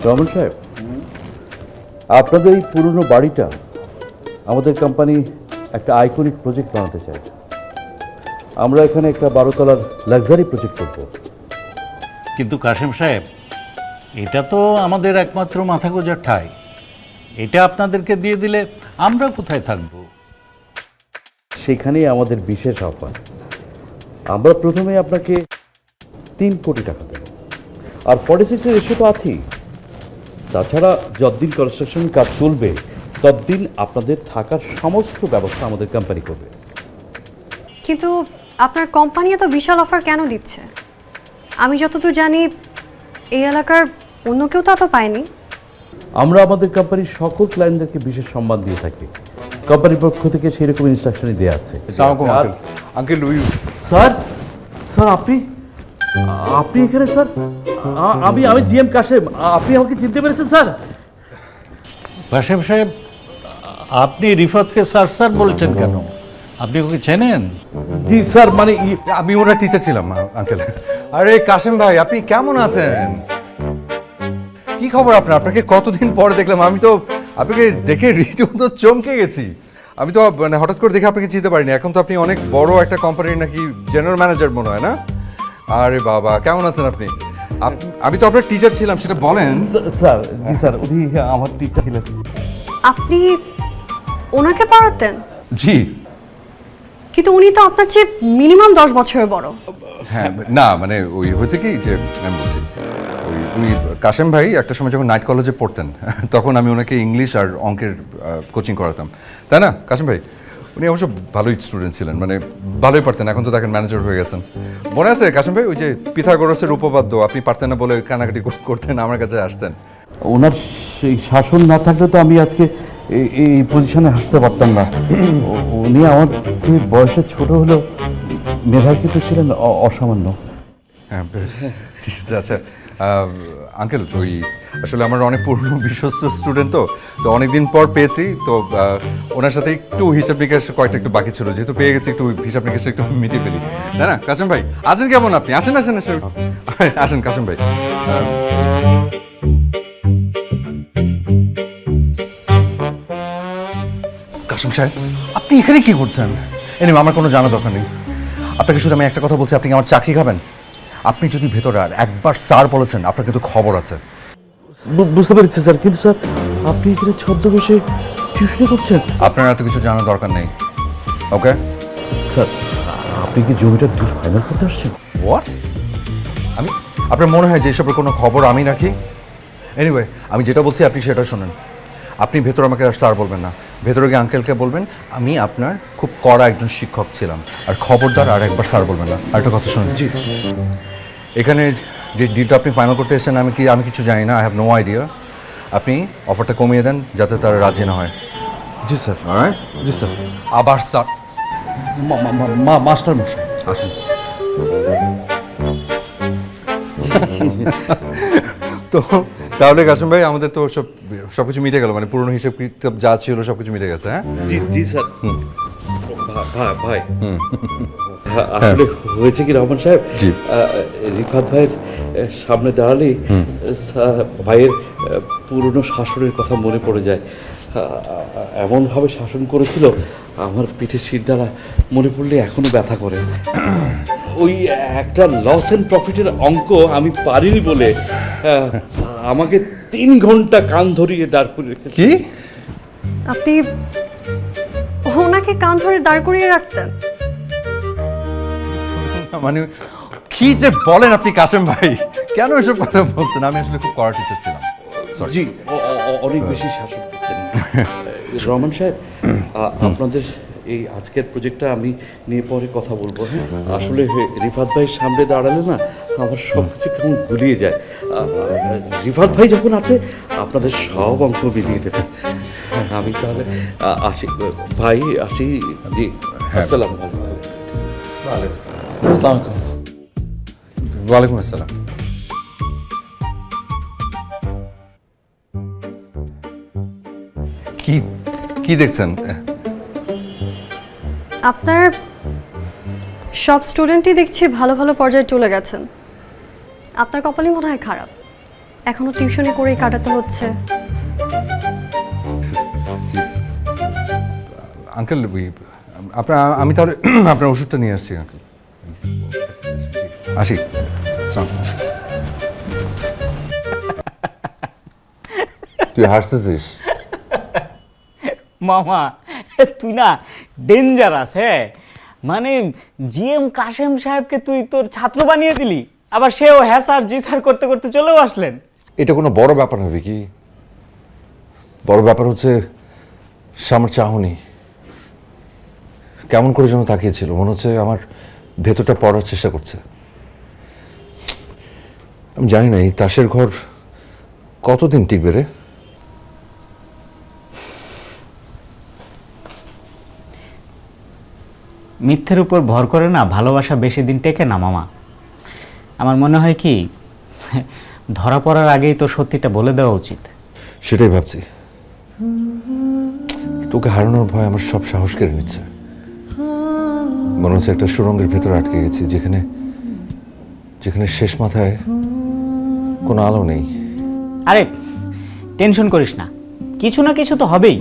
রহমান সাহেব, আপনাদের এই পুরনো বাড়িটা আমাদের কোম্পানি একটা আইকনিক প্রজেক্ট বানাতে চাই। আমরা এখানে একটা 12 তলার লাক্সারি প্রজেক্ট করব। কিন্তু কাশেম সাহেব, এটা তো আমাদের একমাত্র মাথা গোঁজার ঠাঁই। এটা আপনাদেরকে দিয়ে দিলে আমরা কোথায় থাকবো? সেখানেই আমাদের বিশেষ অফার। আমরা প্রথমে আপনাকে 3 কোটি টাকা দেব, আর 46 রেশিও তো আছেই। তাছাড়া যতদিন কনস্ট্রাকশন কাজ চলবে ততদিন আপনাদের থাকার সমস্ত ব্যবস্থা আমাদের কোম্পানি করবে। কিন্তু আপনার কোম্পানি এত বিশাল অফার কেন দিচ্ছে? আমি যতদূর জানি এই এলাকার অন্য কেউ তো এত পায়নি। আমরা আমাদের কোম্পানির সকল ক্লায়েন্টদেরকে বিশেষ সম্মান দিয়ে থাকি। কোম্পানির পক্ষ থেকে সেরকম ইনস্ট্রাকশনই দেওয়া আছে। Uncle Luis. স্যার, স্যার আপনি আপনি এখানে? স্যার আমি আমি জিএম কাশেম। আপনি আমাকে চিনতে পেরেছেন স্যার? কাশেম সাহেব, আপনি রিফাতকে স্যার স্যার বলছেন কেন? আপনি ওকে চেনেন? জি স্যার, মানে আমি ওনার টিচার ছিলাম আঙ্কেল। আরে কাশেম ভাই, আপনি কেমন আছেন? কি খবর আপনার? আপনাকে কতদিন পরে দেখলাম। আমি তো আপনাকে দেখে রীতিমতো চমকে গেছি। আমি তো মানে হঠাৎ করে দেখে আপনাকে চিনতে পারিনি। এখন তো আপনি অনেক বড় একটা কোম্পানির নাকি জেনারেল ম্যানেজার মনে হয়, না? আরে বাবা, কেমন আছেন আপনি? আমি তো আপনার টিচার ছিলাম, সেটা বলেন। স্যার, জি স্যার, উনি আমার টিচার ছিলেন। আপনি ওনাকে পড়াতেন? জি। কিন্তু উনি তো আপনার চেয়ে মিনিমাম 10 বছরের বড়। হ্যাঁ, না মানে ওই হয়েছে কি যে আমি বলছি, উনি কাশেম ভাই একটা সময় যখন নাইট কলেজে পড়তেন তখন আমি ওনাকে ইংলিশ আর অঙ্কের কোচিং করাতাম, তাই না কাশেম ভাই? উনি অবশ্য ভালোই স্টুডেন্ট ছিলেন, মানে ভালোই পারতেন। এখন তো দেখেন ম্যানেজার হয়ে গেছেন। মনে আছে কাশেম ভাই, ওই যে পিথাগোরাসের উপপাদ্য আপনি পারতেন না বলে কানাকাটি করতেন, আমার কাছে আসতেন? ওনার সেই শাসন না থাকলে তো আমি আজকে এই পজিশনে আসতে পারতাম না। উনি আমার যে বয়সে ছোট হলেও মেধায় কিন্তু ছিলেন অসামান্য। হ্যাঁ, ঠিক আছে। আচ্ছা আঙ্কেল, ওই আসলে আমার অনেক পুরনো বিশ্বস্ত স্টুডেন্ট, তো অনেকদিন পর পেয়েছি। তো ওনার সাথে একটু হিসাব নিকাশ কয়েকটা একটু বাকি ছিল, যেহেতু পেয়ে গেছি একটু হিসাব নিকাশটা একটু মিটিয়ে ফেলি, তাই না কাশেম ভাই? আছেন কেমন আপনি? আসেন আসেন আসেন আসেন কাশেম ভাই। কাশেম সাহেব, আপনি এখানে কি করছেন? এনিওয়ে, আমার কোনো জানা দরকার নেই। আপনাকে শুধু আমি একটা কথা বলছি, আপনি কি আমার চাকরি খাবেন? আপনি যদি ভেতরে আর একবার স্যার বলেছেন, আপনার কিন্তু খবর আছে। বুঝতে পেরেছি স্যার, কিন্তু স্যার আপনি এখানে ছদ্মবেশে টিউশনি করছেন? আপনার এত কিছু জানার দরকার নেই, ওকে? স্যার, আপনি কি জমিটা ডিল ফাইনাল করতে আসছেন? হোয়াট? আমি আপনার মনে হয় যে এসবের কোনো খবর আমি রাখি? এনিওয়ে, আমি যেটা বলছি আপনি সেটা শোনেন। আপনি ভেতরে আমাকে আর স্যার বলবেন না, ভেতরে গিয়ে আঙ্কেলকে বলবেন আমি আপনার খুব কড়া একজন শিক্ষক ছিলাম। আর খবরদার আর একবার স্যার বলবেন না। আর একটা কথা শুনুন, জি, এখানে যে ডিলটা আপনি ফাইনাল করতে এসেছেন, আমি কিছু জানি না, আই হ্যাভ নো আইডিয়া। আপনি অফারটা কমিয়ে দেন যাতে তারা রাজি না হয়। জি স্যার। অলরাইট? জি স্যার। আবার স্যার? মাস্টার মশাই আসুন। তো তাহলে কাশেম ভাই, আমাদের তো সবকিছু মিটে গেল, মানে পুরনো হিসেব কিতাব যা ছিল সবকিছু মিটে গেছে। হ্যাঁ জি জি স্যার। ভাই আসলে হয়েছে কি রহমান সাহেব, জি। রিফাত ভাইয়ের সামনে দাঁড়ালেই ভাইয়ের পুরনো শাসনের কথা মনে পড়ে যায়। এমনভাবে শাসন করেছিল, আমার পিঠে শিরদাঁড়া মনে পড়লে এখনো ব্যথা করে। ওই একটা লস এন্ড প্রফিটের অঙ্ক আমি পারিনি বলে আমাকে 3 ঘন্টা কান ধরিয়ে দাঁড় করে রেখেছে। কি? আপনি ওনাকে কান ধরে দাঁড় করিয়ে রাখতেন? মানে কি যে বলেন আপনি কাশেম ভাই, কেন এসব কথা বলছেন? আমি আসলে খুব কড়া টিচার ছিলাম। জি, অনেক বেশি শাসন করতেন। রহমান সাহেব, আপনাদের এই আজকের প্রজেক্টটা আমি নিয়ে পরে কথা বলবো। আসলে রিফাত ভাইয়ের সামনে দাঁড়ালে না আমার সব কিছু কেমন গুলিয়ে যায়। রিফাত ভাই যখন আছে আপনাদের সব অঙ্ক মিলিয়ে দেবেন। আমি তাহলে আসি ভাই, আসি। জি, আসসালামু আলাইকুম। ওয়ালাইকুম আসসালাম। কি কি দেখছেন? আপনার সব স্টুডেন্টই দেখছি ভালো ভালো পর্যায়ে চলে গেছেন। আপনার কপালই মনে হয় খারাপ, এখনো টিউশনি করেই কাটাতে হচ্ছে। আঙ্কেল আপনার আমি তাহলে আপনার ওষুধটা নিয়ে আসছি আঙ্কেল। আসি। তুই হাসতেছিস? মামা তুই না ডেঞ্জারাস। হ্যাঁ মানে জিএম কাশেম সাহেবকে তুই তোর ছাত্র বানিয়ে দিলি, আবার সেও হ্যাঁ স্যার জি স্যার করতে করতে চলেও আসলেন। এটা কোনো বড় ব্যাপার না কি? বড় ব্যাপার হচ্ছে আমার চাহনি কেমন করে যেন তাকিয়েছিল, মনে হচ্ছে আমার ভেতরটা পড়ার চেষ্টা করছে। আমি জানি না এই তাসের ঘর কতদিন টিকবে রে। মিথ্যের উপর ভর করে না ভালোবাসা বেশি দিন টেকে না মামা। আমার মনে হয় কি ধরা পড়ার আগেই তো সত্যিটা বলে দেওয়া উচিত। সেটাই ভাবছি। তোকে হারানোর ভয় আমার সব সাহস কেড়ে নিচ্ছে। মনে হচ্ছে একটা সুড়ঙ্গের ভেতরে আটকে গেছি, যেখানে যেখানে শেষ মাথায় কোনো আলো নেই। আরে টেনশন করিস না, কিছু না কিছু তো হবেই।